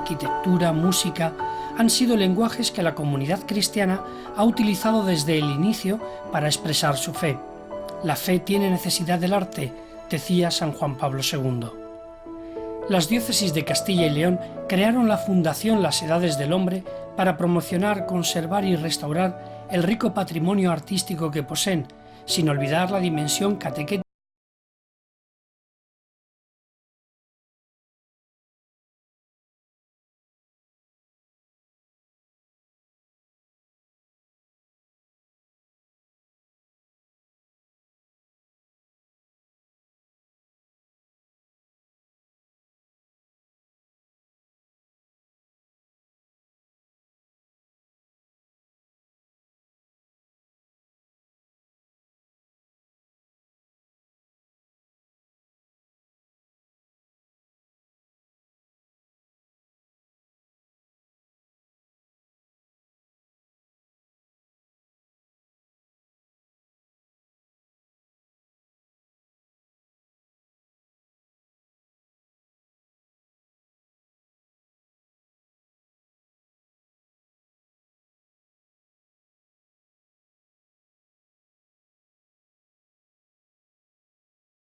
Arquitectura, música, han sido lenguajes que la comunidad cristiana ha utilizado desde el inicio para expresar su fe. La fe tiene necesidad del arte, decía San Juan Pablo II. Las diócesis de Castilla y León crearon la Fundación Las Edades del Hombre para promocionar, conservar y restaurar el rico patrimonio artístico que poseen, sin olvidar la dimensión catequética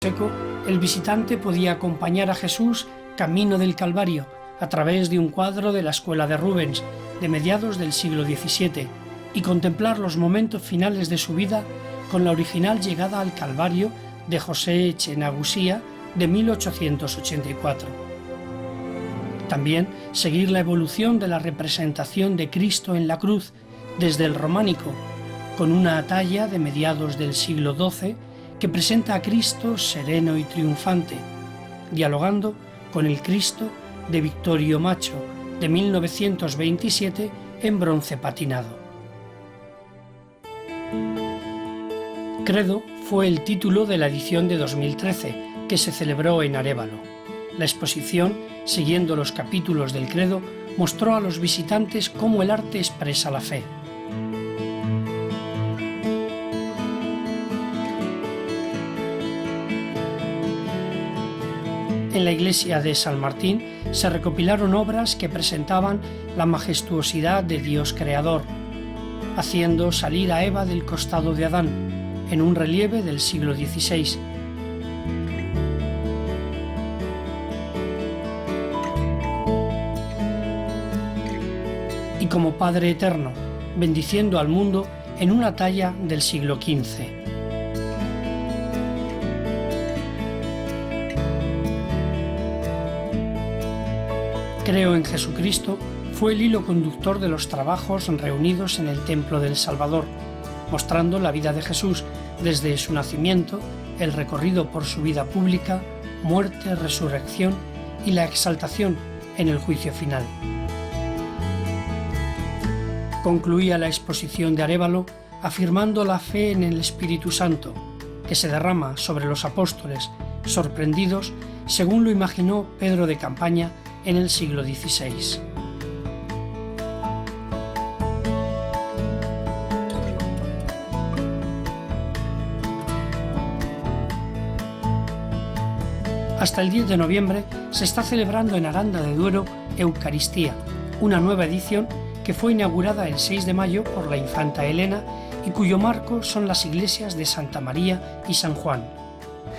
seco, el visitante podía acompañar a Jesús camino del Calvario a través de un cuadro de la escuela de Rubens de mediados del siglo XVII y contemplar los momentos finales de su vida con la original llegada al Calvario de José Echenagusía de 1884. También seguir la evolución de la representación de Cristo en la cruz desde el románico, con una talla de mediados del siglo XII que presenta a Cristo sereno y triunfante, dialogando con el Cristo de Victorio Macho de 1927 en bronce patinado. Credo fue el título de la edición de 2013, que se celebró en Arévalo. La exposición, siguiendo los capítulos del Credo, mostró a los visitantes cómo el arte expresa la fe. En la iglesia de San Martín se recopilaron obras que presentaban la majestuosidad de Dios creador, haciendo salir a Eva del costado de Adán, en un relieve del siglo XVI. Y como Padre Eterno, bendiciendo al mundo en una talla del siglo XV. Creo en Jesucristo fue el hilo conductor de los trabajos reunidos en el Templo del Salvador, mostrando la vida de Jesús desde su nacimiento, el recorrido por su vida pública, muerte, resurrección y la exaltación en el juicio final. Concluía la exposición de Arévalo afirmando la fe en el Espíritu Santo, que se derrama sobre los apóstoles, sorprendidos según lo imaginó Pedro de Campaña en el siglo XVI. Hasta el 10 de noviembre se está celebrando en Aranda de Duero Eucaristía, una nueva edición que fue inaugurada el 6 de mayo por la infanta Elena y cuyo marco son las iglesias de Santa María y San Juan.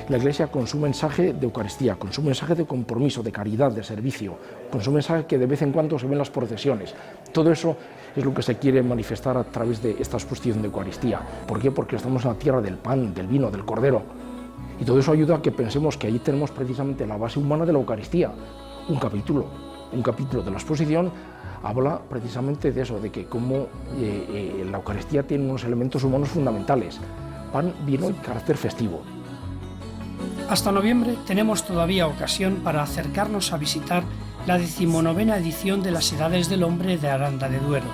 La Iglesia con su mensaje de Eucaristía, con su mensaje de compromiso, de caridad, de servicio, con su mensaje que de vez en cuando se ven las procesiones. Todo eso es lo que se quiere manifestar a través de esta exposición de Eucaristía. ¿Por qué? Porque estamos en la tierra del pan, del vino, del cordero. Y todo eso ayuda a que pensemos que ahí tenemos precisamente la base humana de la Eucaristía. Un capítulo de la exposición habla precisamente de eso, de que como la Eucaristía tiene unos elementos humanos fundamentales: pan, vino y carácter festivo. Hasta noviembre tenemos todavía ocasión para acercarnos a visitar la 19ª edición de las Edades del Hombre de Aranda de Duero.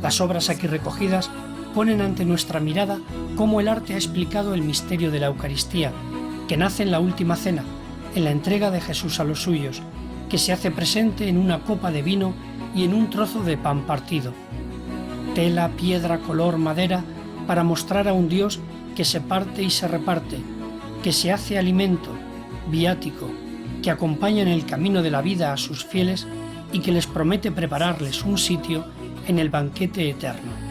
Las obras aquí recogidas ponen ante nuestra mirada cómo el arte ha explicado el misterio de la Eucaristía, que nace en la Última Cena, en la entrega de Jesús a los suyos, que se hace presente en una copa de vino y en un trozo de pan partido. Tela, piedra, color, madera, para mostrar a un Dios que se parte y se reparte, que se hace alimento, viático, que acompaña en el camino de la vida a sus fieles y que les promete prepararles un sitio en el banquete eterno.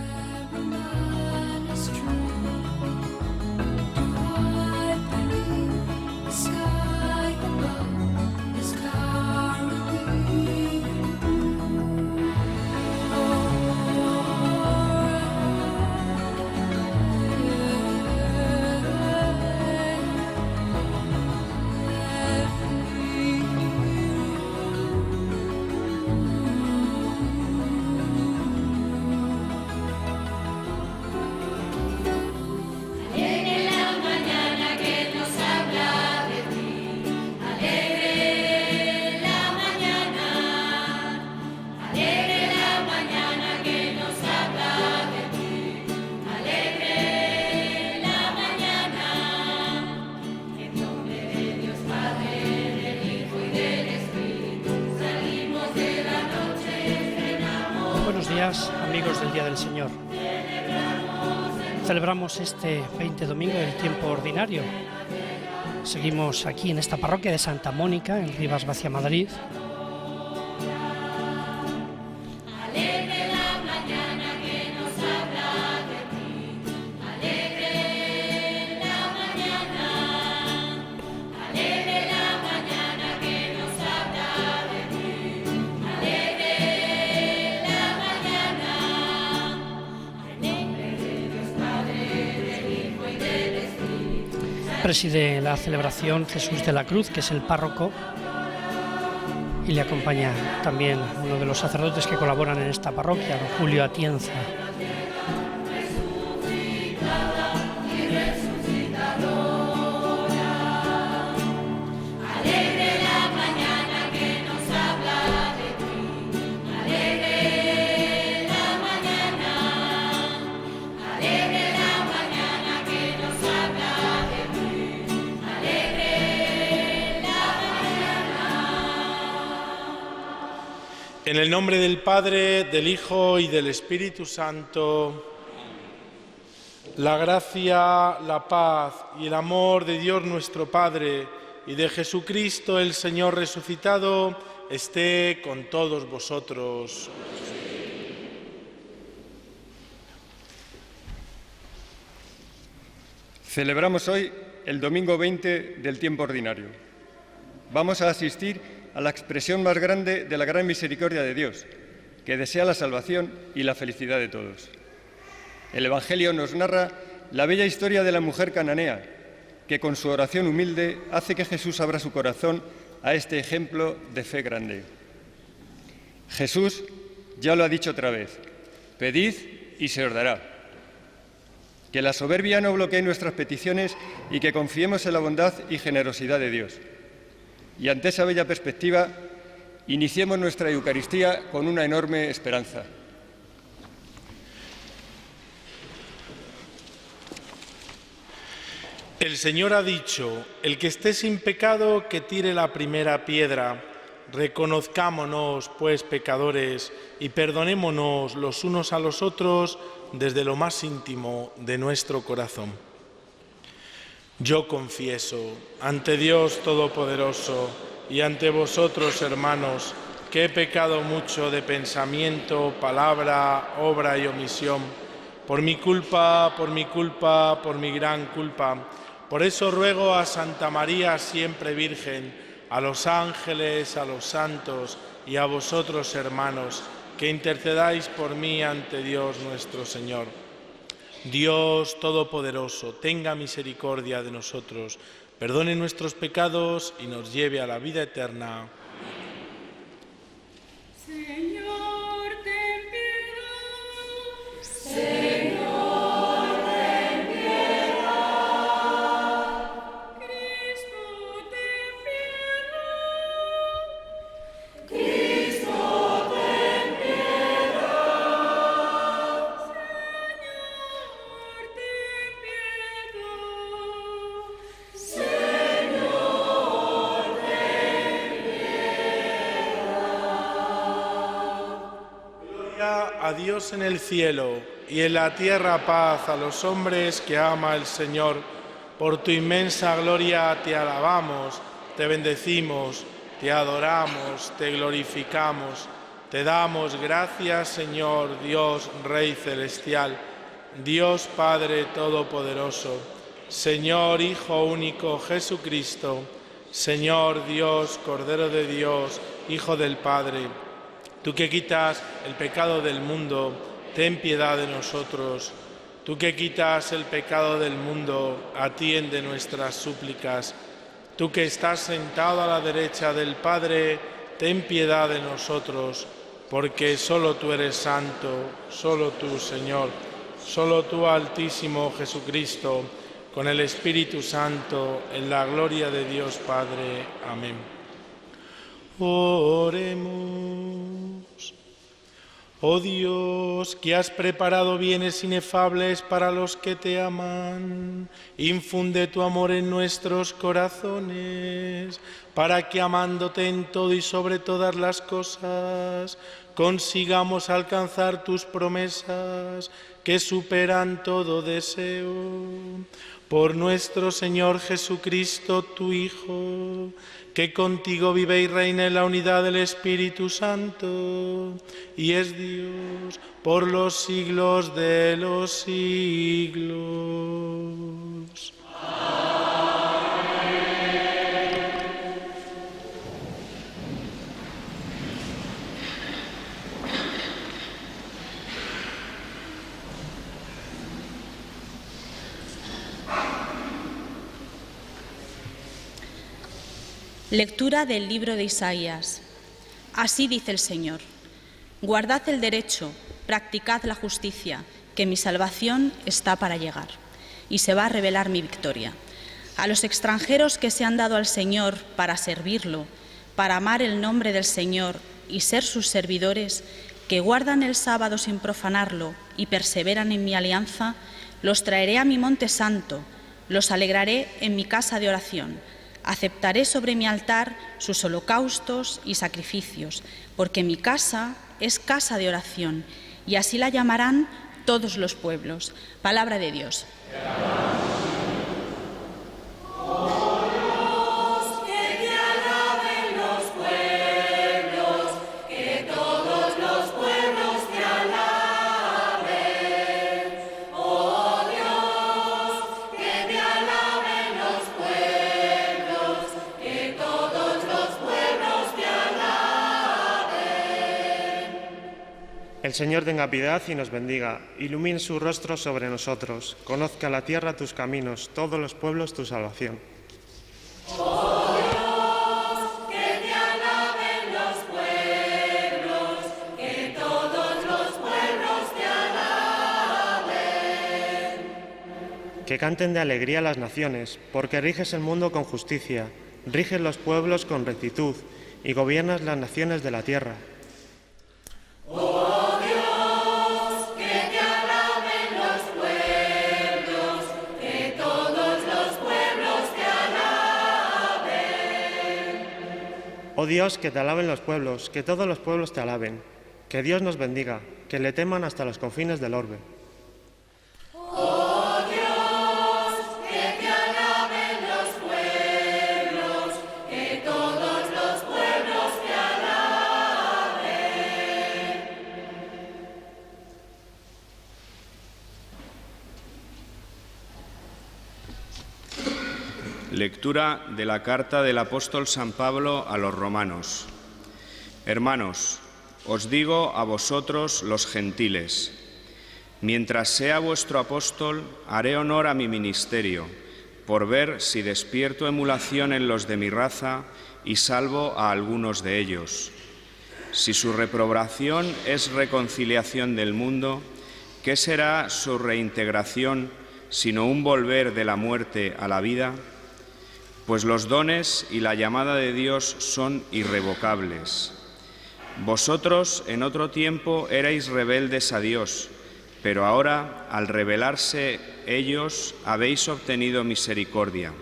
Buenos días, amigos del Día del Señor. Celebramos este 20 domingo del tiempo ordinario. Seguimos aquí en esta parroquia de Santa Mónica, en Rivas Vacia, Madrid. Preside la celebración Jesús de la Cruz, que es el párroco, y le acompaña también uno de los sacerdotes que colaboran en esta parroquia, don Julio Atienza. En el nombre del Padre, del Hijo y del Espíritu Santo, la gracia, la paz y el amor de Dios nuestro Padre y de Jesucristo el Señor resucitado esté con todos vosotros. Celebramos hoy el domingo 20 del tiempo ordinario. Vamos a asistir a la expresión más grande de la gran misericordia de Dios, que desea la salvación y la felicidad de todos. El Evangelio nos narra la bella historia de la mujer cananea, que con su oración humilde hace que Jesús abra su corazón a este ejemplo de fe grande. Jesús ya lo ha dicho otra vez: pedid y se os dará. Que la soberbia no bloquee nuestras peticiones y que confiemos en la bondad y generosidad de Dios. Y ante esa bella perspectiva, iniciemos nuestra Eucaristía con una enorme esperanza. El Señor ha dicho: el que esté sin pecado, que tire la primera piedra. Reconozcámonos, pues, pecadores, y perdonémonos los unos a los otros desde lo más íntimo de nuestro corazón. Yo confieso ante Dios Todopoderoso y ante vosotros, hermanos, que he pecado mucho de pensamiento, palabra, obra y omisión, por mi culpa, por mi gran culpa. Por eso ruego a Santa María, siempre Virgen, a los ángeles, a los santos y a vosotros, hermanos, que intercedáis por mí ante Dios nuestro Señor. Dios Todopoderoso, tenga misericordia de nosotros, perdone nuestros pecados y nos lleve a la vida eterna. Señor, ten piedad. Señor, ten piedad. Cristo, ten piedad. Cristo, ten piedad. Señor, ten piedad. Señor, ten Gloria a Dios en el cielo y en la tierra paz a los hombres que ama el Señor. Por tu inmensa gloria te alabamos, te bendecimos, te adoramos, te glorificamos. Te damos gracias, Señor, Dios, Rey celestial, Dios Padre Todopoderoso, Señor Hijo único Jesucristo, Señor Dios, Cordero de Dios, Hijo del Padre. Tú que quitas el pecado del mundo, ten piedad de nosotros. Tú que quitas el pecado del mundo, atiende nuestras súplicas. Tú que estás sentado a la derecha del Padre, ten piedad de nosotros, porque solo tú eres santo, solo tú, Señor, solo tú, Altísimo Jesucristo, con el Espíritu Santo, en la gloria de Dios Padre. Amén. Oremos. Oh Dios, que has preparado bienes inefables para los que te aman, infunde tu amor en nuestros corazones, para que amándote en todo y sobre todas las cosas, consigamos alcanzar tus promesas que superan todo deseo. Por nuestro Señor Jesucristo, tu Hijo, que contigo vive y reina en la unidad del Espíritu Santo, y es Dios por los siglos de los siglos. Lectura del libro de Isaías. Así dice el Señor: guardad el derecho, practicad la justicia, que mi salvación está para llegar, y se va a revelar mi victoria. A los extranjeros que se han dado al Señor para servirlo, para amar el nombre del Señor y ser sus servidores, que guardan el sábado sin profanarlo y perseveran en mi alianza, los traeré a mi monte santo, los alegraré en mi casa de oración. Aceptaré sobre mi altar sus holocaustos y sacrificios, porque mi casa es casa de oración, y así la llamarán todos los pueblos. Palabra de Dios. El Señor tenga piedad y nos bendiga, ilumine su rostro sobre nosotros, conozca la tierra tus caminos, todos los pueblos tu salvación. Oh Dios, que te alaben los pueblos, que todos los pueblos te alaben. Que canten de alegría las naciones, porque riges el mundo con justicia, riges los pueblos con rectitud y gobiernas las naciones de la tierra. Oh Dios, que te alaben los pueblos, que todos los pueblos te alaben. Que Dios nos bendiga, que le teman hasta los confines del orbe. Oh Dios, que te alaben los pueblos, que todos los pueblos te alaben. Lectura de la carta del apóstol San Pablo a los romanos. Hermanos, os digo a vosotros los gentiles, Mientras sea vuestro apóstol, haré honor a mi ministerio, por ver si despierto emulación en los de mi raza y salvo a algunos de ellos. Si su reprobación es reconciliación del mundo, ¿qué será su reintegración sino un volver de la muerte a la vida? Pues los dones y la llamada de Dios son irrevocables. Vosotros en otro tiempo erais rebeldes a Dios, pero ahora, al rebelarse ellos, habéis obtenido misericordia.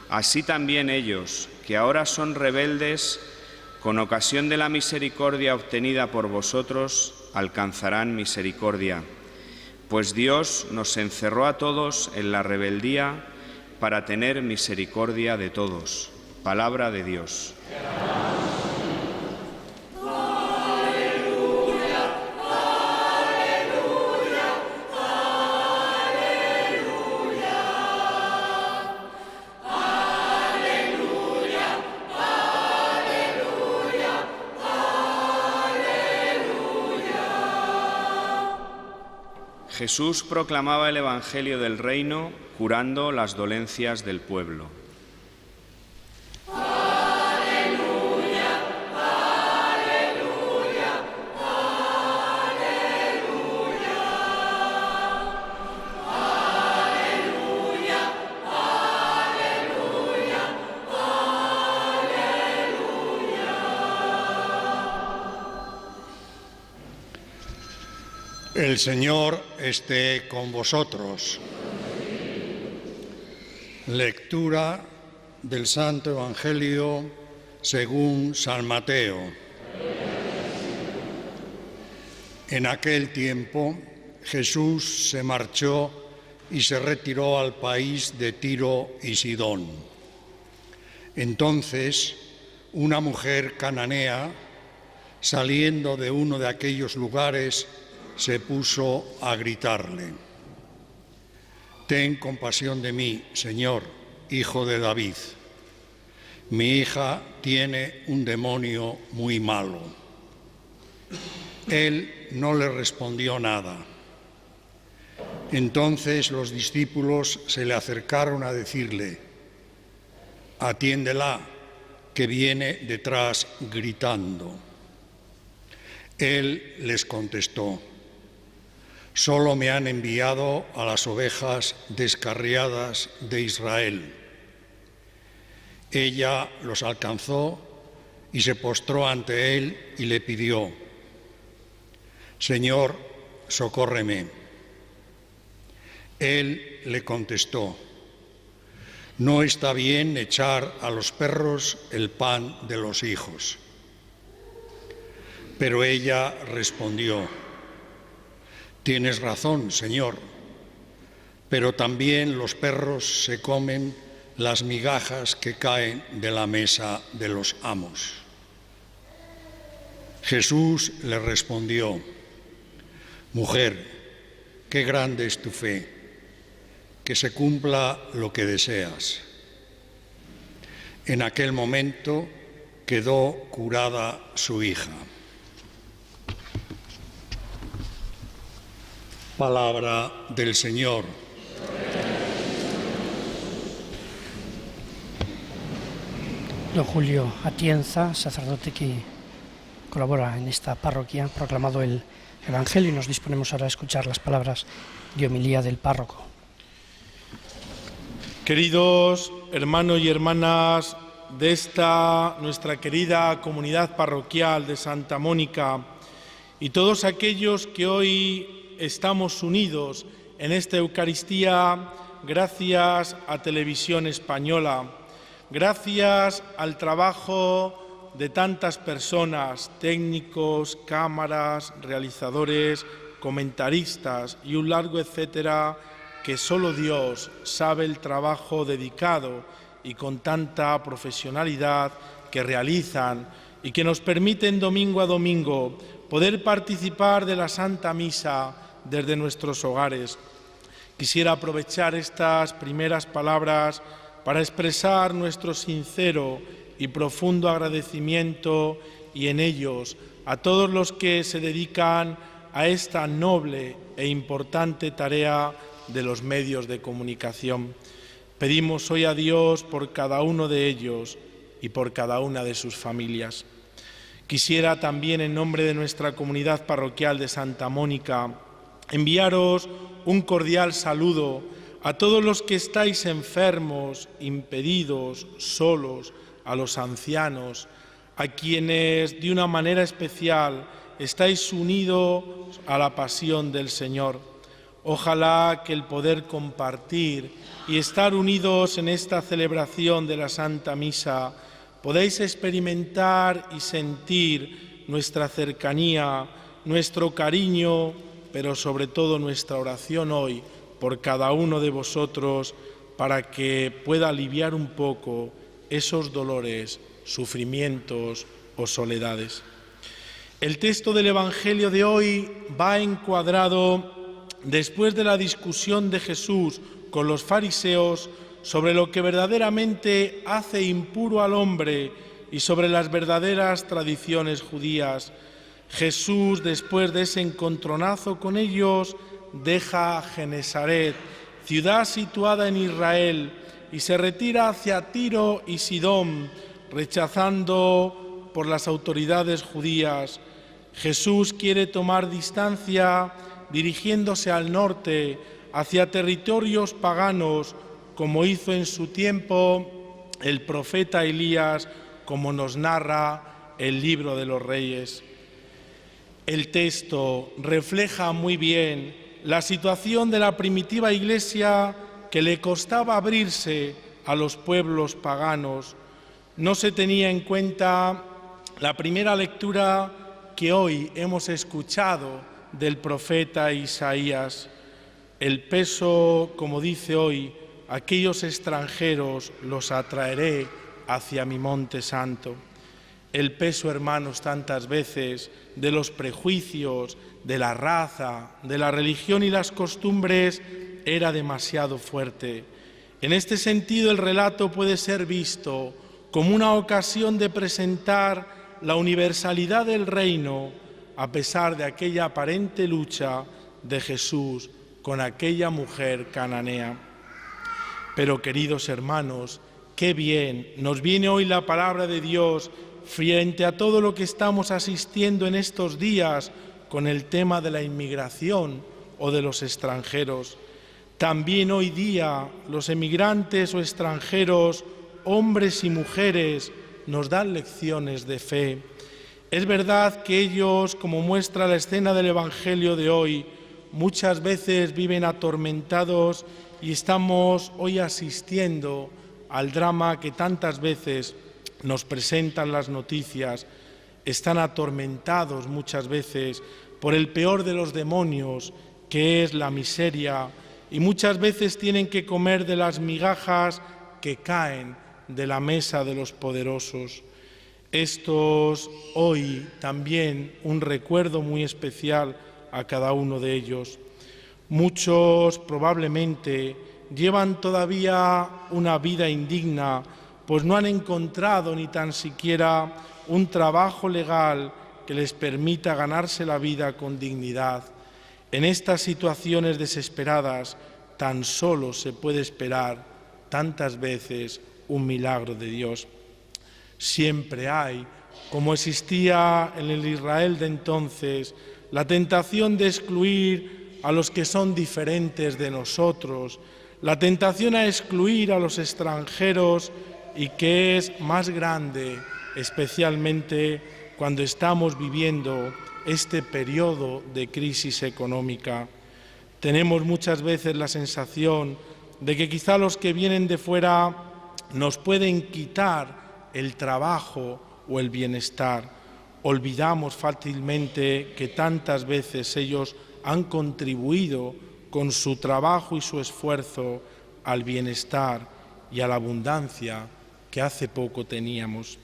Así también ellos, que ahora son rebeldes, con ocasión de la misericordia obtenida por vosotros, alcanzarán misericordia. Pues Dios nos encerró a todos en la rebeldía para tener misericordia de todos. Palabra de Dios. Jesús proclamaba el Evangelio del Reino, curando las dolencias del pueblo. Aleluya, aleluya, aleluya. Aleluya, aleluya, aleluya. El Señor esté con vosotros. Lectura del Santo Evangelio según San Mateo. En aquel tiempo Jesús se marchó y se retiró al país de Tiro y Sidón. Entonces, una mujer cananea, saliendo de uno de aquellos lugares, se puso a gritarle: «Ten compasión de mí, Señor, hijo de David. Mi hija tiene un demonio muy malo». Él no le respondió nada. Entonces los discípulos se le acercaron a decirle: «Atiéndela, que viene detrás gritando». Él les contestó: «Solo me han enviado a las ovejas descarriadas de Israel». Ella los alcanzó y se postró ante él y le pidió: «Señor, socórreme». Él le contestó: «No está bien echar a los perros el pan de los hijos». Pero ella respondió: «Tienes razón, Señor, pero también los perros se comen las migajas que caen de la mesa de los amos». Jesús le respondió: «Mujer, qué grande es tu fe, que se cumpla lo que deseas». En aquel momento quedó curada su hija. Palabra del Señor. Don Julio Atienza, sacerdote que colabora en esta parroquia, ha proclamado el Evangelio y nos disponemos ahora a escuchar las palabras de homilía del párroco. Queridos hermanos y hermanas de esta nuestra querida comunidad parroquial de Santa Mónica y todos aquellos que hoy estamos unidos en esta Eucaristía gracias a Televisión Española, gracias al trabajo de tantas personas, técnicos, cámaras, realizadores, comentaristas y un largo etcétera, que solo Dios sabe el trabajo dedicado y con tanta profesionalidad que realizan y que nos permiten domingo a domingo poder participar de la Santa Misa desde nuestros hogares. Quisiera aprovechar estas primeras palabras para expresar nuestro sincero y profundo agradecimiento y en ellos a todos los que se dedican a esta noble e importante tarea de los medios de comunicación. Pedimos hoy a Dios por cada uno de ellos y por cada una de sus familias. Quisiera también, en nombre de nuestra comunidad parroquial de Santa Mónica, enviaros un cordial saludo a todos los que estáis enfermos, impedidos, solos, a los ancianos, a quienes de una manera especial estáis unidos a la pasión del Señor. Ojalá que el poder compartir y estar unidos en esta celebración de la Santa Misa podáis experimentar y sentir nuestra cercanía, nuestro cariño, pero sobre todo nuestra oración hoy por cada uno de vosotros, para que pueda aliviar un poco esos dolores, sufrimientos o soledades. El texto del Evangelio de hoy va encuadrado después de la discusión de Jesús con los fariseos sobre lo que verdaderamente hace impuro al hombre y sobre las verdaderas tradiciones judías. Jesús, después de ese encontronazo con ellos, deja Genesaret, ciudad situada en Israel, y se retira hacia Tiro y Sidón, rechazando por las autoridades judías. Jesús quiere tomar distancia dirigiéndose al norte, hacia territorios paganos, como hizo en su tiempo el profeta Elías, como nos narra el libro de los Reyes. El texto refleja muy bien la situación de la primitiva Iglesia, que le costaba abrirse a los pueblos paganos. No se tenía en cuenta la primera lectura que hoy hemos escuchado del profeta Isaías. El peso, como dice hoy, aquellos extranjeros los atraeré hacia mi monte santo. El peso, hermanos, tantas veces de los prejuicios, de la raza, de la religión y las costumbres era demasiado fuerte. En este sentido, el relato puede ser visto como una ocasión de presentar la universalidad del reino, a pesar de aquella aparente lucha de Jesús con aquella mujer cananea. Pero, queridos hermanos, qué bien nos viene hoy la palabra de Dios frente a todo lo que estamos asistiendo en estos días con el tema de la inmigración o de los extranjeros. También hoy día los emigrantes o extranjeros, hombres y mujeres, nos dan lecciones de fe. Es verdad que ellos, como muestra la escena del Evangelio de hoy, muchas veces viven atormentados y estamos hoy asistiendo al drama que tantas veces nos presentan las noticias. Están atormentados muchas veces por el peor de los demonios, que es la miseria, y muchas veces tienen que comer de las migajas que caen de la mesa de los poderosos. Estos hoy también un recuerdo muy especial a cada uno de ellos. Muchos probablemente llevan todavía una vida indigna, pues no han encontrado ni tan siquiera un trabajo legal que les permita ganarse la vida con dignidad. En estas situaciones desesperadas tan solo se puede esperar tantas veces un milagro de Dios. Siempre hay, como existía en el Israel de entonces, la tentación de excluir a los que son diferentes de nosotros, la tentación a excluir a los extranjeros, y que es más grande, especialmente cuando estamos viviendo este periodo de crisis económica. Tenemos muchas veces la sensación de que quizá los que vienen de fuera nos pueden quitar el trabajo o el bienestar. Olvidamos fácilmente que tantas veces ellos han contribuido con su trabajo y su esfuerzo al bienestar y a la abundancia que hace poco teníamos.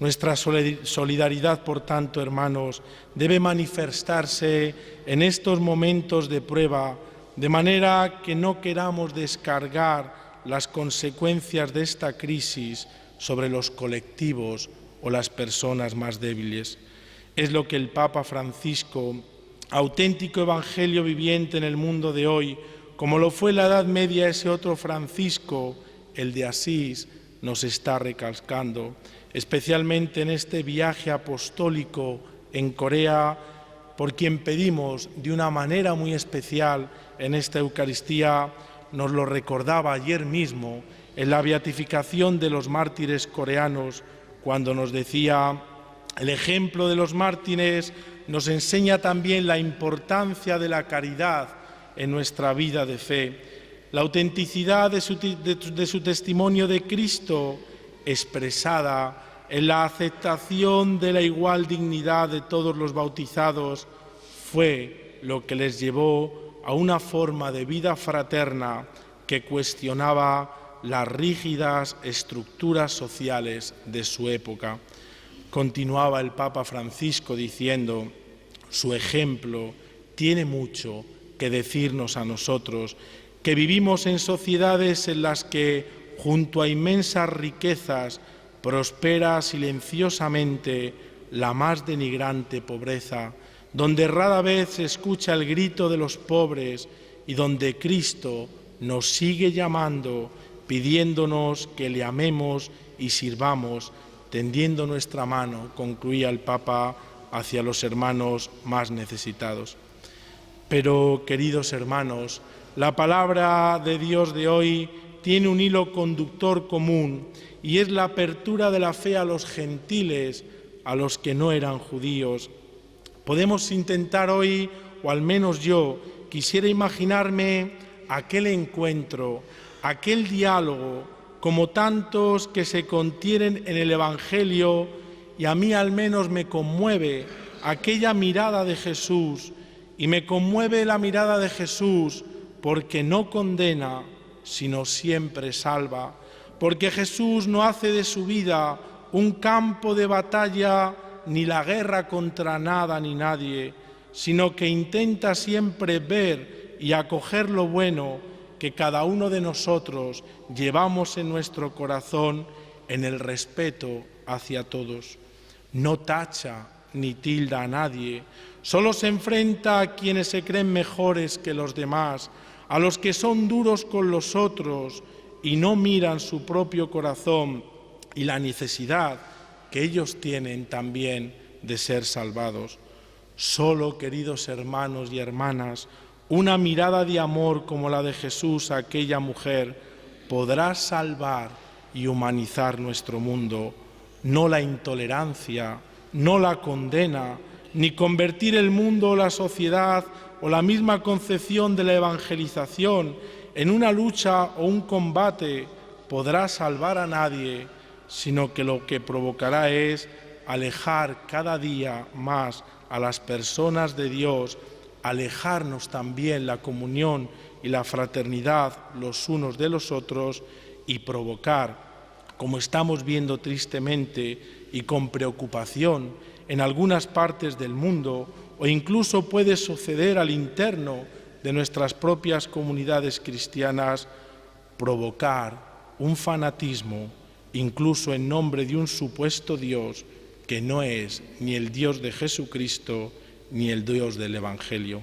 Nuestra solidaridad, por tanto, hermanos, debe manifestarse en estos momentos de prueba, de manera que no queramos descargar las consecuencias de esta crisis sobre los colectivos o las personas más débiles. Es lo que el Papa Francisco auténtico evangelio viviente en el mundo de hoy, como lo fue en la Edad Media ese otro Francisco, el de Asís, nos está recalcando, especialmente en este viaje apostólico en Corea, por quien pedimos de una manera muy especial en esta Eucaristía, nos lo recordaba ayer mismo en la beatificación de los mártires coreanos, cuando nos decía: el ejemplo de los mártires nos enseña también la importancia de la caridad en nuestra vida de fe, la autenticidad de su testimonio de Cristo expresada en la aceptación de la igual dignidad de todos los bautizados, fue lo que les llevó a una forma de vida fraterna que cuestionaba las rígidas estructuras sociales de su época. Continuaba el Papa Francisco diciendo: su ejemplo tiene mucho que decirnos a nosotros, que vivimos en sociedades en las que, junto a inmensas riquezas, prospera silenciosamente la más denigrante pobreza, donde rara vez se escucha el grito de los pobres y donde Cristo nos sigue llamando, pidiéndonos que le amemos y sirvamos, tendiendo nuestra mano, concluía el Papa, hacia los hermanos más necesitados. Pero, queridos hermanos, la palabra de Dios de hoy tiene un hilo conductor común y es la apertura de la fe a los gentiles, a los que no eran judíos. Podemos intentar hoy, o al menos yo, quisiera imaginarme aquel encuentro, aquel diálogo, como tantos que se contienen en el Evangelio, y a mí al menos me conmueve aquella mirada de Jesús, y me conmueve la mirada de Jesús porque no condena, sino siempre salva, porque Jesús no hace de su vida un campo de batalla ni la guerra contra nada ni nadie, sino que intenta siempre ver y acoger lo bueno que cada uno de nosotros llevamos en nuestro corazón en el respeto hacia todos. No tacha ni tilda a nadie, solo se enfrenta a quienes se creen mejores que los demás, a los que son duros con los otros y no miran su propio corazón y la necesidad que ellos tienen también de ser salvados. Solo, queridos hermanos y hermanas, una mirada de amor como la de Jesús a aquella mujer podrá salvar y humanizar nuestro mundo, no la intolerancia, no la condena, ni convertir el mundo o la sociedad o la misma concepción de la evangelización en una lucha o un combate podrá salvar a nadie, sino que lo que provocará es alejar cada día más a las personas de Dios, alejarnos también la comunión y la fraternidad los unos de los otros y provocar, como estamos viendo tristemente y con preocupación en algunas partes del mundo, o incluso puede suceder al interno de nuestras propias comunidades cristianas, provocar un fanatismo, incluso en nombre de un supuesto Dios que no es ni el Dios de Jesucristo ni el Dios del Evangelio.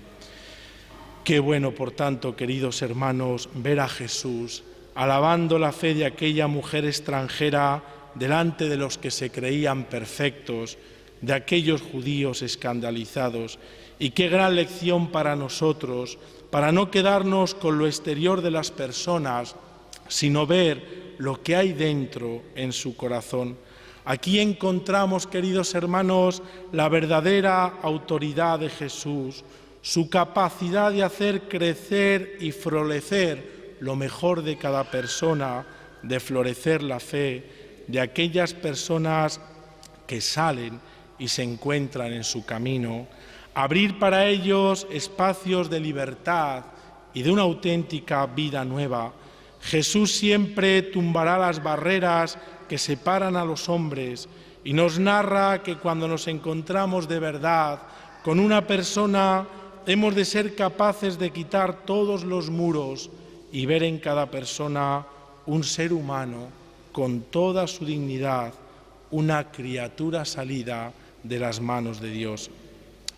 Qué bueno, por tanto, queridos hermanos, ver a Jesús alabando la fe de aquella mujer extranjera delante de los que se creían perfectos, de aquellos judíos escandalizados. Y qué gran lección para nosotros, para no quedarnos con lo exterior de las personas, sino ver lo que hay dentro en su corazón. Aquí encontramos, queridos hermanos, la verdadera autoridad de Jesús, su capacidad de hacer crecer y florecer lo mejor de cada persona, de florecer la fe de aquellas personas que salen y se encuentran en su camino, abrir para ellos espacios de libertad y de una auténtica vida nueva. Jesús siempre tumbará las barreras que separan a los hombres y nos narra que cuando nos encontramos de verdad con una persona hemos de ser capaces de quitar todos los muros y ver en cada persona un ser humano con toda su dignidad, una criatura salida de las manos de Dios.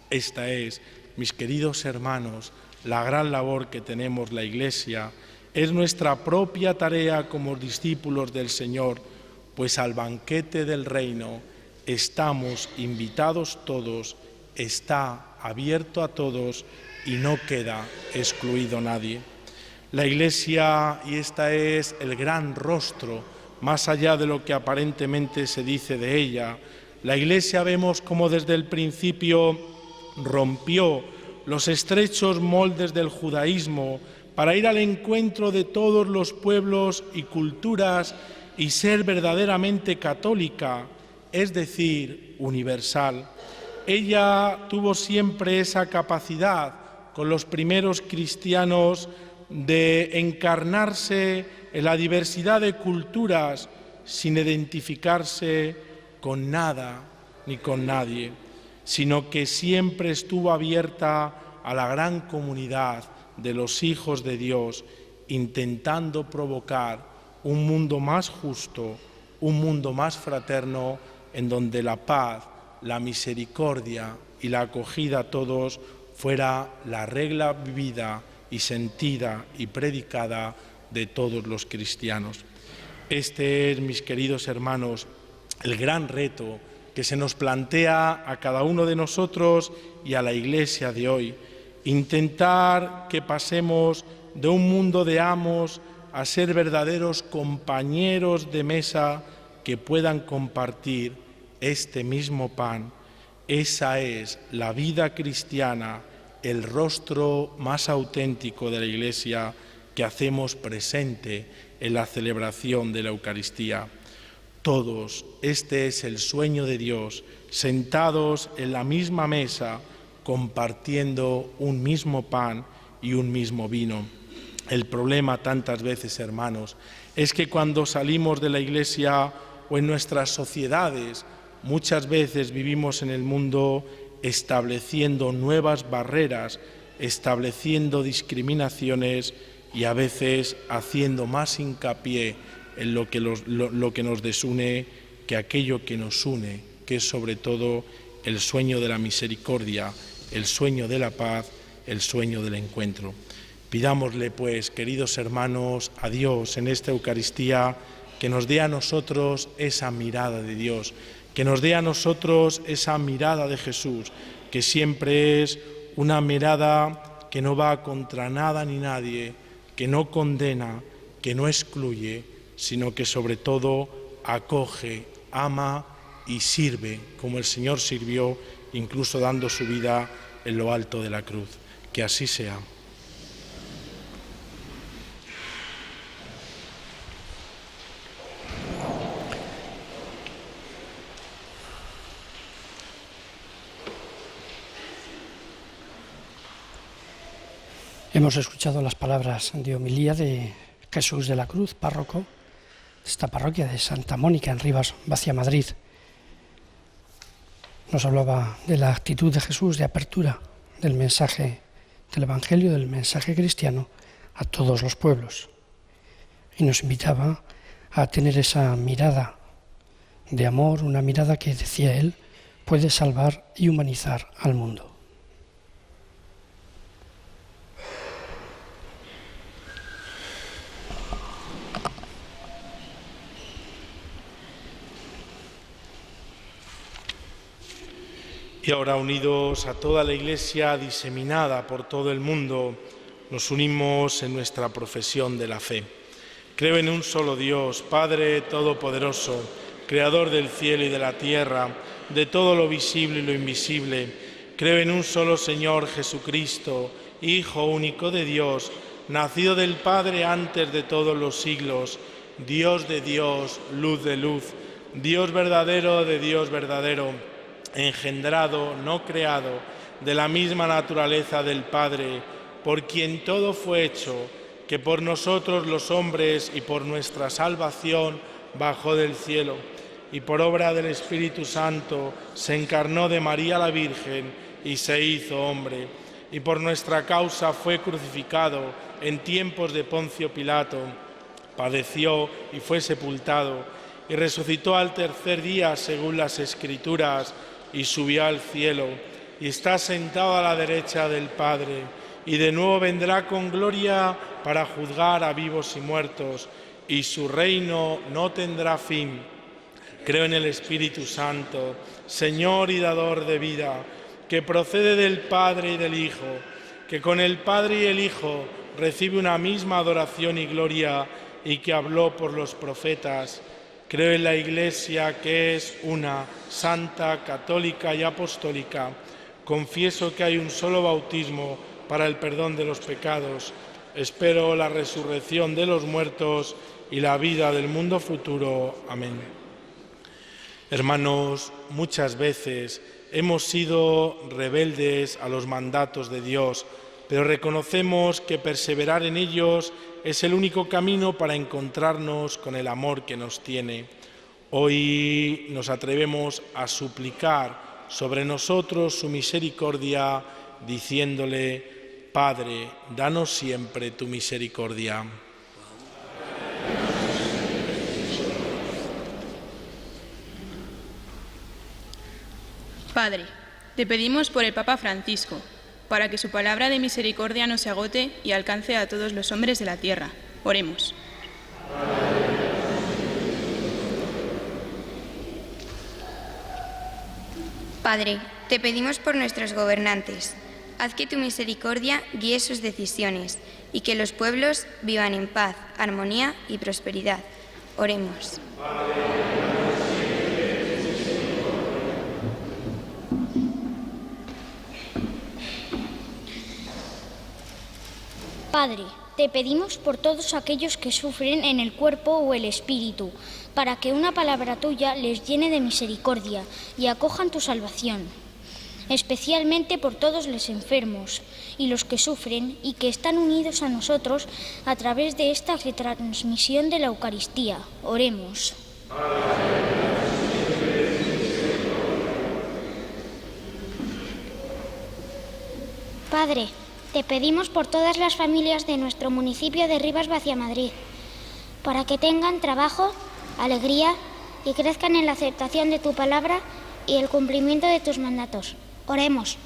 Esta es mis queridos hermanos, la gran labor que tenemos la Iglesia es nuestra propia tarea como discípulos del Señor, pues al banquete del reino estamos invitados todos, está abierto a todos y no queda excluido nadie. La Iglesia, y este es el gran rostro, más allá de lo que aparentemente se dice de ella, la Iglesia vemos como desde el principio rompió los estrechos moldes del judaísmo para ir al encuentro de todos los pueblos y culturas y ser verdaderamente católica, es decir, universal. Ella tuvo siempre esa capacidad con los primeros cristianos de encarnarse en la diversidad de culturas sin identificarse con nada ni con nadie, sino que siempre estuvo abierta a la gran comunidad de los hijos de Dios, intentando provocar un mundo más justo, un mundo más fraterno, en donde la paz, la misericordia y la acogida a todos fuera la regla vivida y sentida y predicada de todos los cristianos. Este es, mis queridos hermanos, el gran reto que se nos plantea a cada uno de nosotros y a la Iglesia de hoy: intentar que pasemos de un mundo de amos a ser verdaderos compañeros de mesa que puedan compartir este mismo pan. Esa es la vida cristiana, el rostro más auténtico de la Iglesia que hacemos presente en la celebración de la Eucaristía. Todos, este es el sueño de Dios, sentados en la misma mesa, compartiendo un mismo pan y un mismo vino. El problema tantas veces, hermanos, es que cuando salimos de la Iglesia o en nuestras sociedades, muchas veces vivimos en el mundo estableciendo nuevas barreras, estableciendo discriminaciones y a veces haciendo más hincapié en lo que nos desune que aquello que nos une, que es sobre todo el sueño de la misericordia, el sueño de la paz, el sueño del encuentro. Pidámosle, pues, queridos hermanos, a Dios en esta Eucaristía que nos dé a nosotros esa mirada de Dios, que nos dé a nosotros esa mirada de Jesús, que siempre es una mirada que no va contra nada ni nadie, que no condena, que no excluye, sino que sobre todo acoge, ama y sirve, como el Señor sirvió, incluso dando su vida en lo alto de la cruz. Que así sea. Hemos escuchado las palabras de homilía de Jesús de la Cruz, párroco de esta parroquia de Santa Mónica en Rivas Vacia, Madrid. Nos hablaba de la actitud de Jesús de apertura del mensaje del Evangelio, del mensaje cristiano a todos los pueblos. Y nos invitaba a tener esa mirada de amor, una mirada que, decía él, puede salvar y humanizar al mundo. Y ahora, unidos a toda la Iglesia diseminada por todo el mundo, nos unimos en nuestra profesión de la fe. Creo en un solo Dios, Padre Todopoderoso, Creador del cielo y de la tierra, de todo lo visible y lo invisible. Creo en un solo Señor Jesucristo, Hijo único de Dios, nacido del Padre antes de todos los siglos, Dios de Dios, luz de luz, Dios verdadero de Dios verdadero, engendrado, no creado, de la misma naturaleza del Padre, por quien todo fue hecho, que por nosotros los hombres y por nuestra salvación bajó del cielo, y por obra del Espíritu Santo se encarnó de María la Virgen y se hizo hombre, y por nuestra causa fue crucificado en tiempos de Poncio Pilato, padeció y fue sepultado, y resucitó al tercer día según las Escrituras, y subió al cielo, y está sentado a la derecha del Padre, y de nuevo vendrá con gloria para juzgar a vivos y muertos, y su reino no tendrá fin. Creo en el Espíritu Santo, Señor y dador de vida, que procede del Padre y del Hijo, que con el Padre y el Hijo recibe una misma adoración y gloria, y que habló por los profetas. Creo en la Iglesia, que es una, santa, católica y apostólica. Confieso que hay un solo bautismo para el perdón de los pecados. Espero la resurrección de los muertos y la vida del mundo futuro. Amén. Hermanos, muchas veces hemos sido rebeldes a los mandatos de Dios, pero reconocemos que perseverar en ellos es el único camino para encontrarnos con el amor que nos tiene. Hoy nos atrevemos a suplicar sobre nosotros su misericordia, diciéndole: Padre, danos siempre tu misericordia. Padre, te pedimos por el Papa Francisco, para que su palabra de misericordia no se agote y alcance a todos los hombres de la tierra. Oremos. Padre, te pedimos por nuestros gobernantes. Haz que tu misericordia guíe sus decisiones y que los pueblos vivan en paz, armonía y prosperidad. Oremos. Padre, te pedimos por todos aquellos que sufren en el cuerpo o el espíritu, para que una palabra tuya les llene de misericordia y acojan tu salvación. Especialmente por todos los enfermos y los que sufren y que están unidos a nosotros a través de esta retransmisión de la Eucaristía. Oremos. Padre, te pedimos por todas las familias de nuestro municipio de Rivas-Vaciamadrid, para que tengan trabajo, alegría y crezcan en la aceptación de tu palabra y el cumplimiento de tus mandatos. Oremos.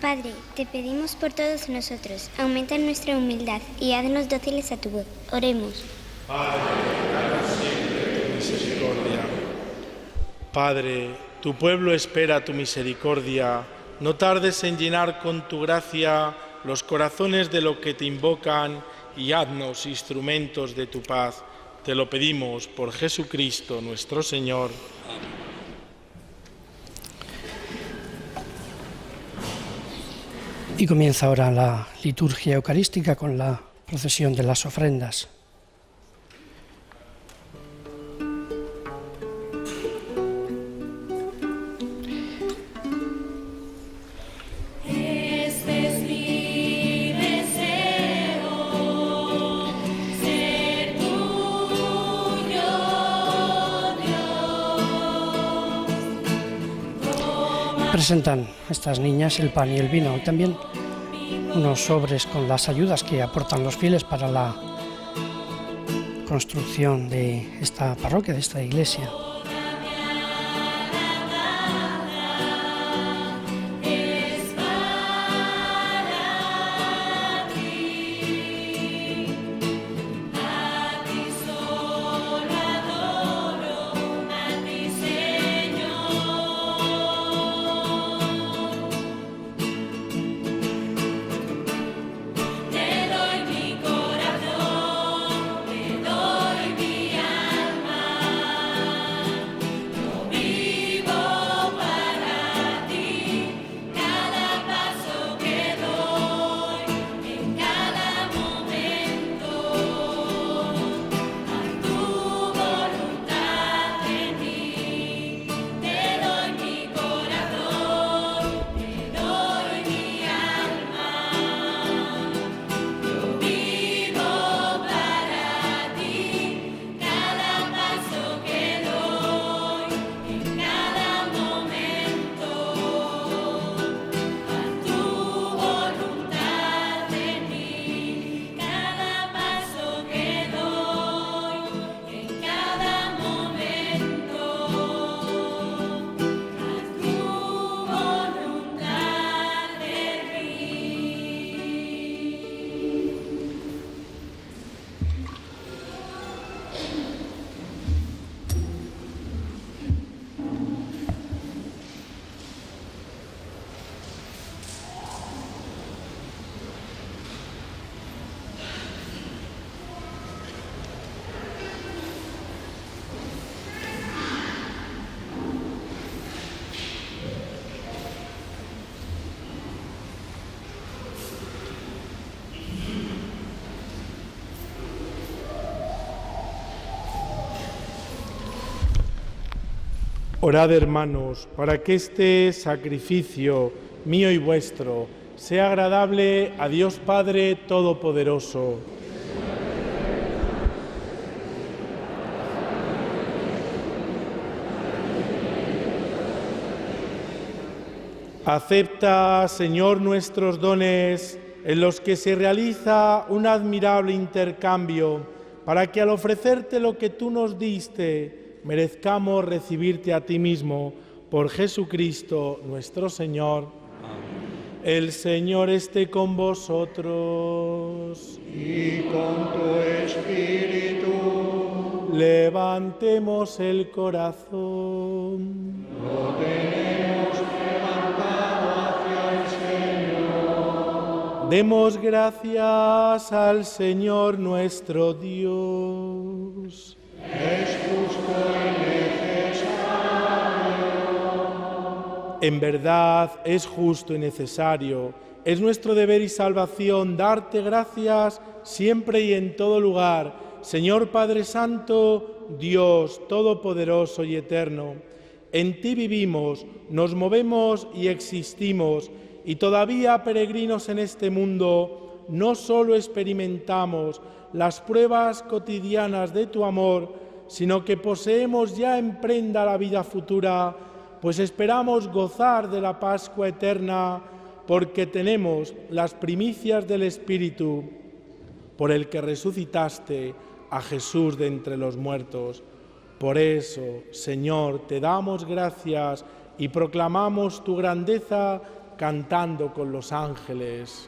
Padre, te pedimos por todos nosotros, aumenta nuestra humildad y haznos dóciles a tu voz. Oremos. Padre, danos siempre tu misericordia. Padre, tu pueblo espera tu misericordia. No tardes en llenar con tu gracia los corazones de los que te invocan y haznos instrumentos de tu paz. Te lo pedimos por Jesucristo nuestro Señor. Y comienza ahora la liturgia eucarística con la procesión de las ofrendas. Presentan estas niñas el pan y el vino y también unos sobres con las ayudas que aportan los fieles para la construcción de esta parroquia, de esta iglesia. Orad, hermanos, para que este sacrificio mío y vuestro sea agradable a Dios Padre Todopoderoso. Acepta, Señor, nuestros dones, en los que se realiza un admirable intercambio, para que al ofrecerte lo que tú nos diste, merezcamos recibirte a ti mismo, por Jesucristo nuestro Señor. Amén. El Señor esté con vosotros. Y con tu espíritu. Levantemos el corazón. Lo tenemos levantado hacia el Señor. Demos gracias al Señor nuestro Dios. Es justo y necesario. En verdad es justo y necesario. Es nuestro deber y salvación darte gracias siempre y en todo lugar, Señor Padre Santo, Dios Todopoderoso y Eterno. En ti vivimos, nos movemos y existimos, y todavía peregrinos en este mundo, no solo experimentamos las pruebas cotidianas de tu amor, sino que poseemos ya en prenda la vida futura, pues esperamos gozar de la Pascua eterna, porque tenemos las primicias del Espíritu, por el que resucitaste a Jesús de entre los muertos. Por eso, Señor, te damos gracias y proclamamos tu grandeza cantando con los ángeles.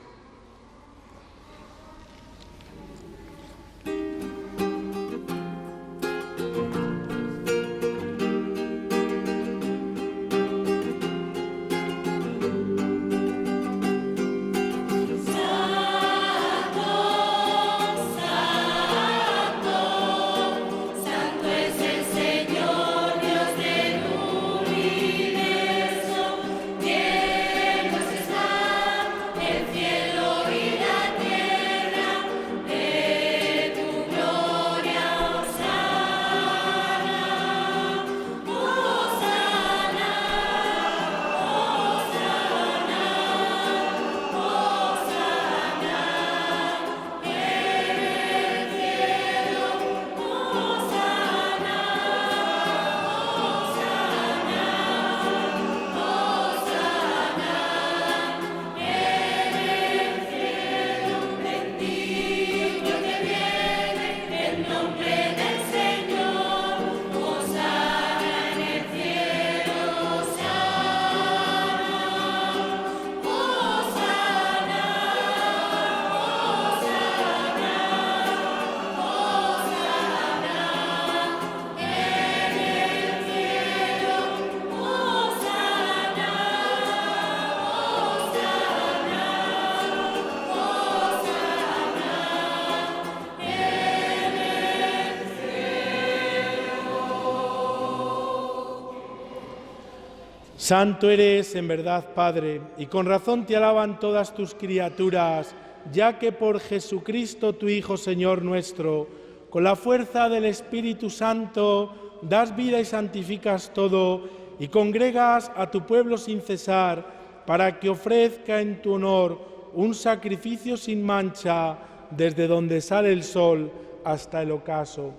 Santo eres en verdad, Padre, y con razón te alaban todas tus criaturas, ya que por Jesucristo, tu Hijo, Señor nuestro, con la fuerza del Espíritu Santo, das vida y santificas todo, y congregas a tu pueblo sin cesar, para que ofrezca en tu honor un sacrificio sin mancha, desde donde sale el sol hasta el ocaso.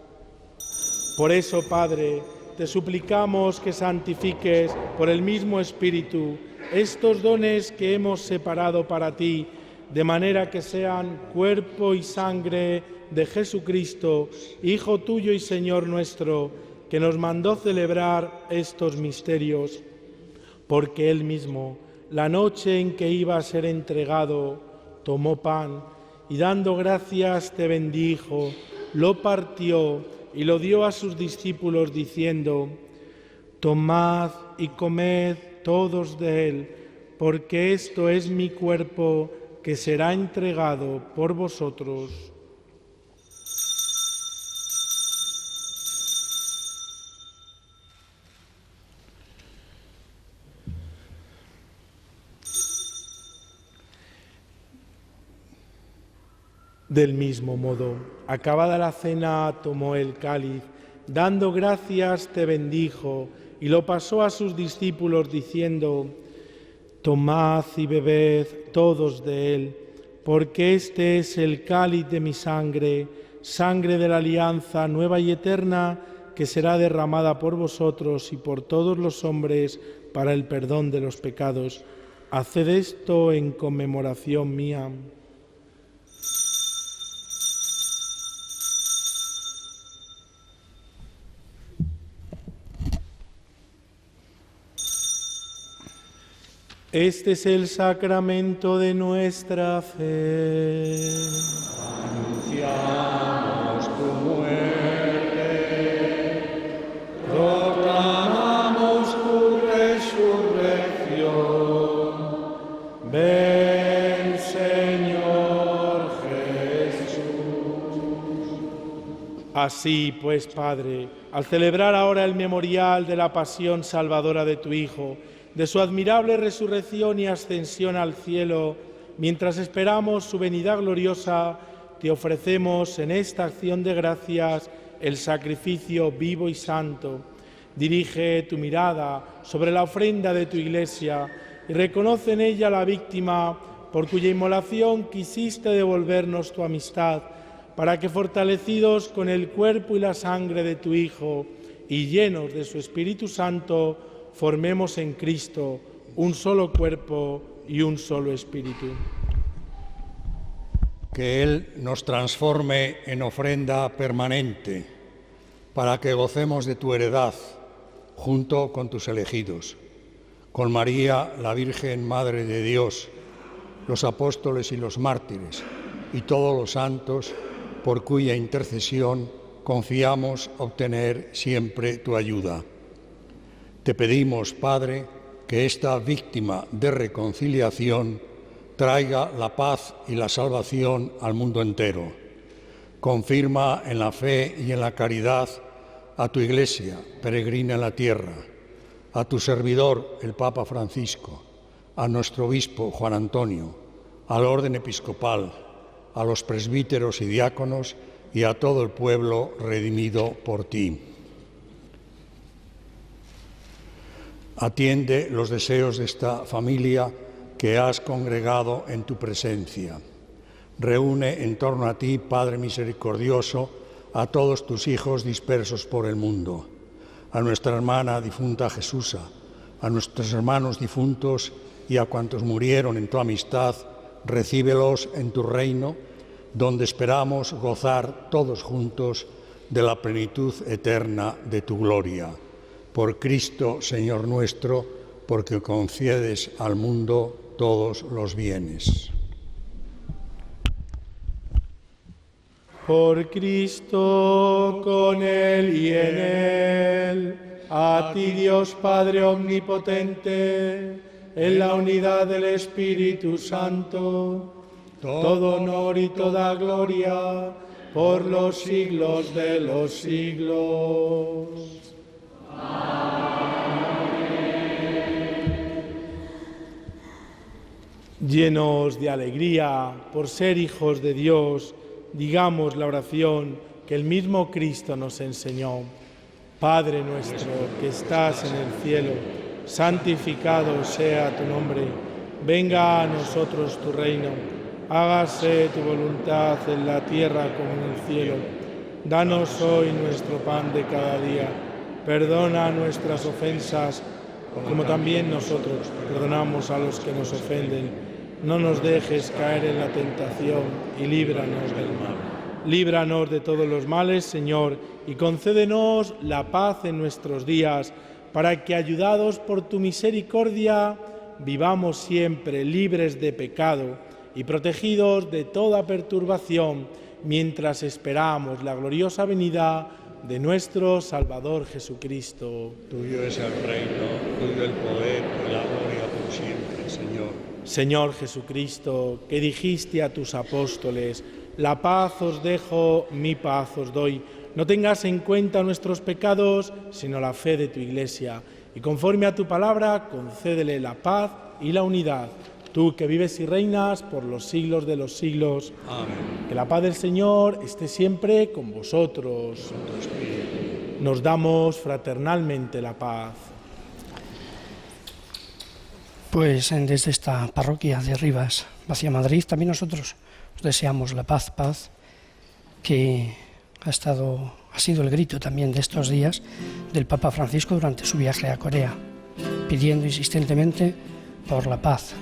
Por eso, Padre, te suplicamos que santifiques por el mismo Espíritu estos dones que hemos separado para ti, de manera que sean cuerpo y sangre de Jesucristo, Hijo tuyo y Señor nuestro, que nos mandó celebrar estos misterios, porque Él mismo, la noche en que iba a ser entregado, tomó pan y dando gracias te bendijo, lo partió y lo dio a sus discípulos diciendo: tomad y comed todos de él, porque esto es mi cuerpo que será entregado por vosotros. Del mismo modo, acabada la cena, tomó el cáliz, dando gracias te bendijo, y lo pasó a sus discípulos diciendo: tomad y bebed todos de él, porque este es el cáliz de mi sangre, sangre de la alianza nueva y eterna, que será derramada por vosotros y por todos los hombres para el perdón de los pecados. Haced esto en conmemoración mía. Este es el sacramento de nuestra fe. Anunciamos tu muerte, proclamamos tu resurrección. Ven, Señor Jesús. Así pues, Padre, al celebrar ahora el memorial de la pasión salvadora de tu Hijo, de su admirable resurrección y ascensión al cielo, mientras esperamos su venida gloriosa, te ofrecemos en esta acción de gracias el sacrificio vivo y santo. Dirige tu mirada sobre la ofrenda de tu Iglesia y reconoce en ella la víctima por cuya inmolación quisiste devolvernos tu amistad, para que, fortalecidos con el cuerpo y la sangre de tu Hijo y llenos de su Espíritu Santo, formemos en Cristo un solo cuerpo y un solo espíritu. Que Él nos transforme en ofrenda permanente, para que gocemos de tu heredad, junto con tus elegidos, con María, la Virgen Madre de Dios, los apóstoles y los mártires, y todos los santos, por cuya intercesión confiamos obtener siempre tu ayuda. Te pedimos, Padre, que esta víctima de reconciliación traiga la paz y la salvación al mundo entero. Confirma en la fe y en la caridad a tu Iglesia, peregrina en la tierra, a tu servidor, el Papa Francisco, a nuestro obispo Juan Antonio, al orden episcopal, a los presbíteros y diáconos y a todo el pueblo redimido por ti. Atiende los deseos de esta familia que has congregado en tu presencia. Reúne en torno a ti, Padre misericordioso, a todos tus hijos dispersos por el mundo, a nuestra hermana difunta Jesusa, a nuestros hermanos difuntos y a cuantos murieron en tu amistad, recíbelos en tu reino, donde esperamos gozar todos juntos de la plenitud eterna de tu gloria. Por Cristo, Señor nuestro, porque concedes al mundo todos los bienes. Por Cristo, con Él y en Él, a ti Dios Padre Omnipotente, en la unidad del Espíritu Santo, todo honor y toda gloria por los siglos de los siglos. Llenos de alegría por ser hijos de Dios, digamos la oración que el mismo Cristo nos enseñó. Padre nuestro que estás en el cielo, santificado sea tu nombre. Venga a nosotros tu reino. Hágase tu voluntad en la tierra como en el cielo. Danos hoy nuestro pan de cada día. Perdona nuestras ofensas, como también nosotros perdonamos a los que nos ofenden. No nos dejes caer en la tentación y líbranos del mal. Líbranos de todos los males, Señor, y concédenos la paz en nuestros días, para que, ayudados por tu misericordia, vivamos siempre libres de pecado y protegidos de toda perturbación, mientras esperamos la gloriosa venida de nuestro Salvador Jesucristo. Tuyo es el reino, tuyo el poder y la gloria por siempre, Señor. Señor Jesucristo, que dijiste a tus apóstoles: la paz os dejo, mi paz os doy. No tengas en cuenta nuestros pecados, sino la fe de tu Iglesia. Y conforme a tu palabra, concédele la paz y la unidad. Tú que vives y reinas por los siglos de los siglos. Amén. Que la paz del Señor esté siempre con vosotros. Nos damos fraternalmente la paz. Pues desde esta parroquia de Rivas hacia Madrid también nosotros os deseamos la paz, que ha sido el grito también de estos días del Papa Francisco durante su viaje a Corea, pidiendo insistentemente por la paz.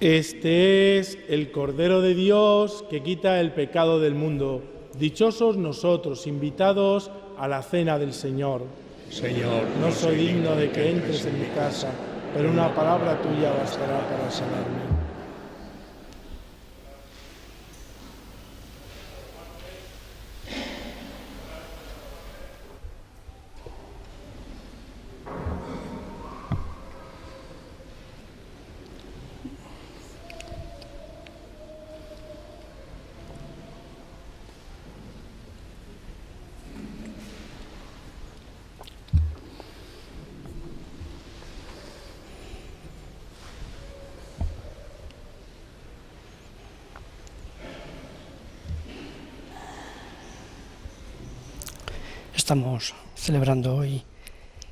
Este es el Cordero de Dios que quita el pecado del mundo. Dichosos nosotros, invitados a la cena del Señor. Señor, no soy digno de que entres en mi casa, pero una palabra tuya bastará para sanarme. Estamos celebrando hoy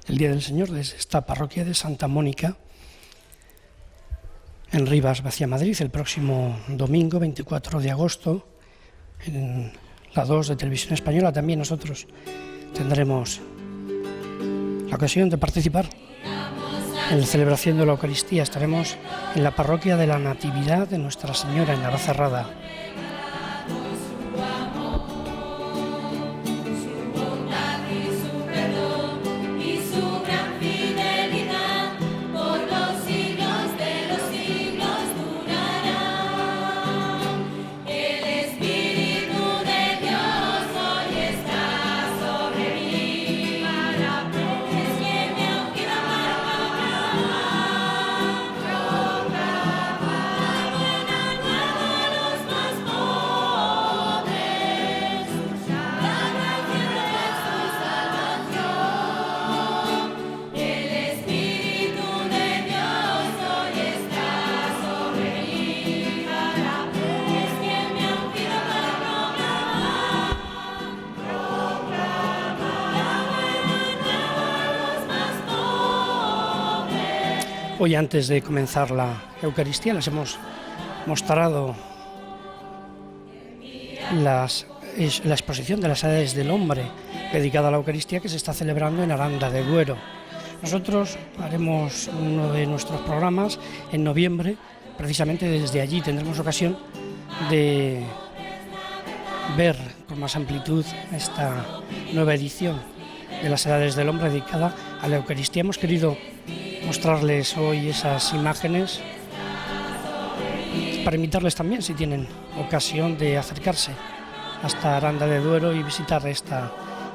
el Día del Señor desde esta parroquia de Santa Mónica en Rivas, hacia Madrid. El próximo domingo, 24 de agosto, en la 2 de Televisión Española, también nosotros tendremos la ocasión de participar en la celebración de la Eucaristía. Estaremos en la parroquia de la Natividad de Nuestra Señora, en Navacerrada. Hoy, antes de comenzar la Eucaristía, les hemos mostrado la exposición de las edades del hombre dedicada a la Eucaristía que se está celebrando en Aranda de Duero. Nosotros haremos uno de nuestros programas en noviembre, precisamente desde allí tendremos ocasión de ver con más amplitud esta nueva edición de las edades del hombre dedicada a la Eucaristía. Hemos querido mostrarles hoy esas imágenes para invitarles también, si tienen ocasión, de acercarse hasta Aranda de Duero y visitar esta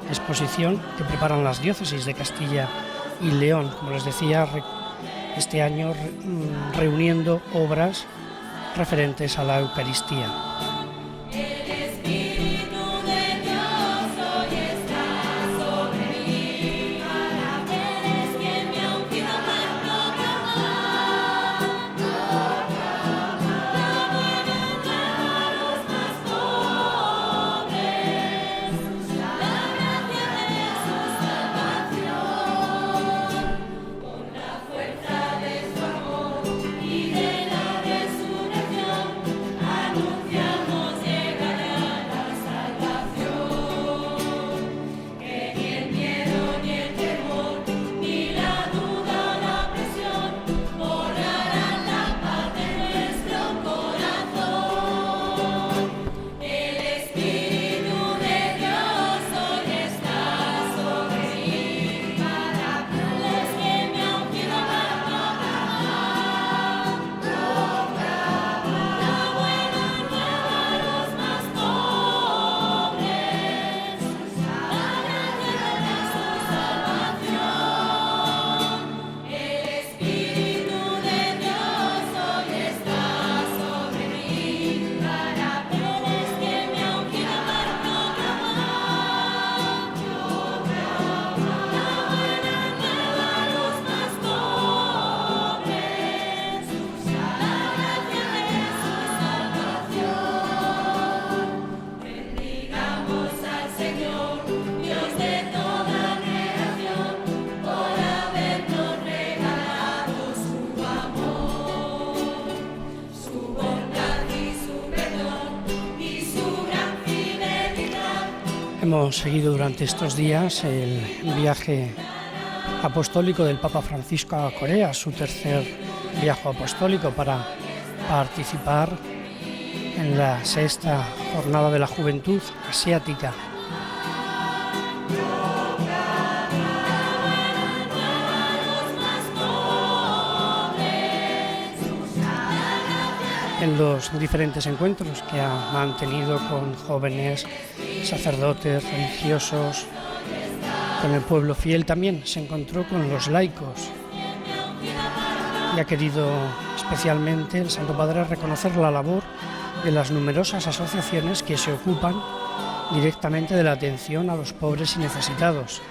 exposición que preparan las diócesis de Castilla y León, como les decía, este año reuniendo obras referentes a la Eucaristía. Anunciamos Hemos seguido durante estos días el viaje apostólico del Papa Francisco a Corea, su tercer viaje apostólico para participar en la 6ª Jornada de la Juventud Asiática. En los diferentes encuentros que ha mantenido con jóvenes, sacerdotes, religiosos, con el pueblo fiel, también se encontró con los laicos y ha querido especialmente el Santo Padre reconocer la labor de las numerosas asociaciones que se ocupan directamente de la atención a los pobres y necesitados.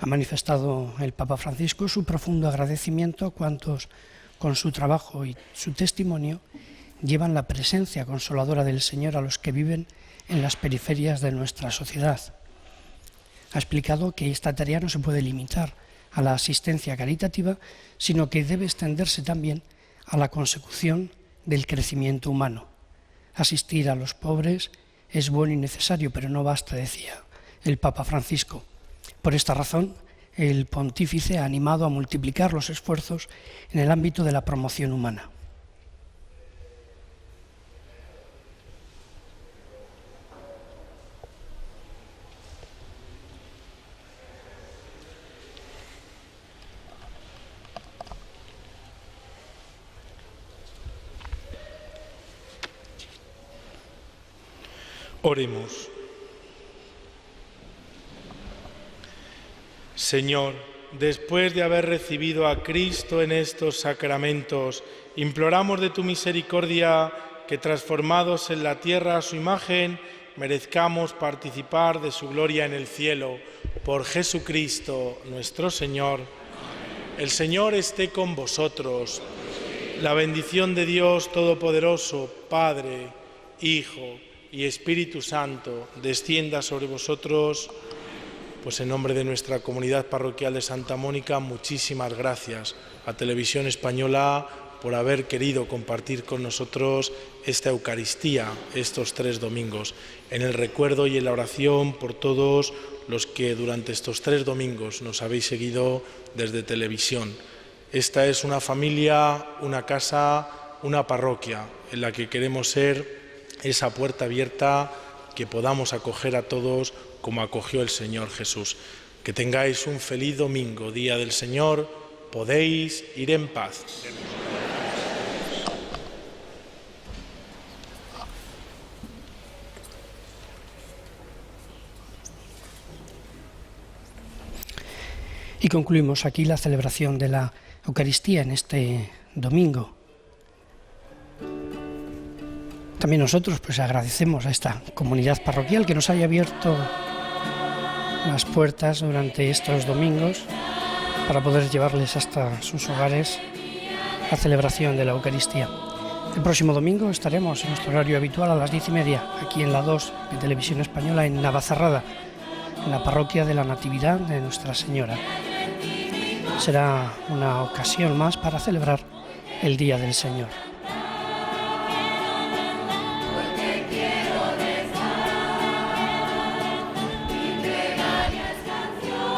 Ha manifestado el Papa Francisco su profundo agradecimiento a cuantos, con su trabajo y su testimonio, llevan la presencia consoladora del Señor a los que viven en las periferias de nuestra sociedad. Ha explicado que esta tarea no se puede limitar a la asistencia caritativa, sino que debe extenderse también a la consecución del crecimiento humano. Asistir a los pobres es bueno y necesario, pero no basta, decía el Papa Francisco. Por esta razón, el pontífice ha animado a multiplicar los esfuerzos en el ámbito de la promoción humana. Oremos. Señor, después de haber recibido a Cristo en estos sacramentos, imploramos de tu misericordia que, transformados en la tierra a su imagen, merezcamos participar de su gloria en el cielo. Por Jesucristo nuestro Señor. El Señor esté con vosotros. La bendición de Dios Todopoderoso, Padre, Hijo y Espíritu Santo, descienda sobre vosotros. Pues en nombre de nuestra comunidad parroquial de Santa Mónica, muchísimas gracias a Televisión Española por haber querido compartir con nosotros esta Eucaristía estos 3 domingos, en el recuerdo y en la oración por todos los que durante estos 3 domingos nos habéis seguido desde televisión. Esta es una familia, una casa, una parroquia en la que queremos ser esa puerta abierta que podamos acoger a todos como acogió el Señor Jesús. Que tengáis un feliz domingo, Día del Señor. Podéis ir en paz. Y concluimos aquí la celebración de la Eucaristía en este domingo. También nosotros pues agradecemos a esta comunidad parroquial que nos haya abierto las puertas durante estos domingos para poder llevarles hasta sus hogares la celebración de la Eucaristía. El próximo domingo estaremos en nuestro horario habitual a las 10:30, aquí en la 2 de Televisión Española en Navacerrada, en la parroquia de la Natividad de Nuestra Señora. Será una ocasión más para celebrar el Día del Señor.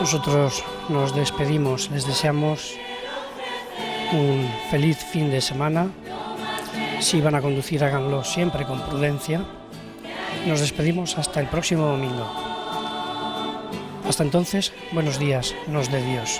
Nosotros nos despedimos, les deseamos un feliz fin de semana. Si van a conducir, háganlo siempre con prudencia. Nos despedimos hasta el próximo domingo. Hasta entonces, buenos días, nos de Dios.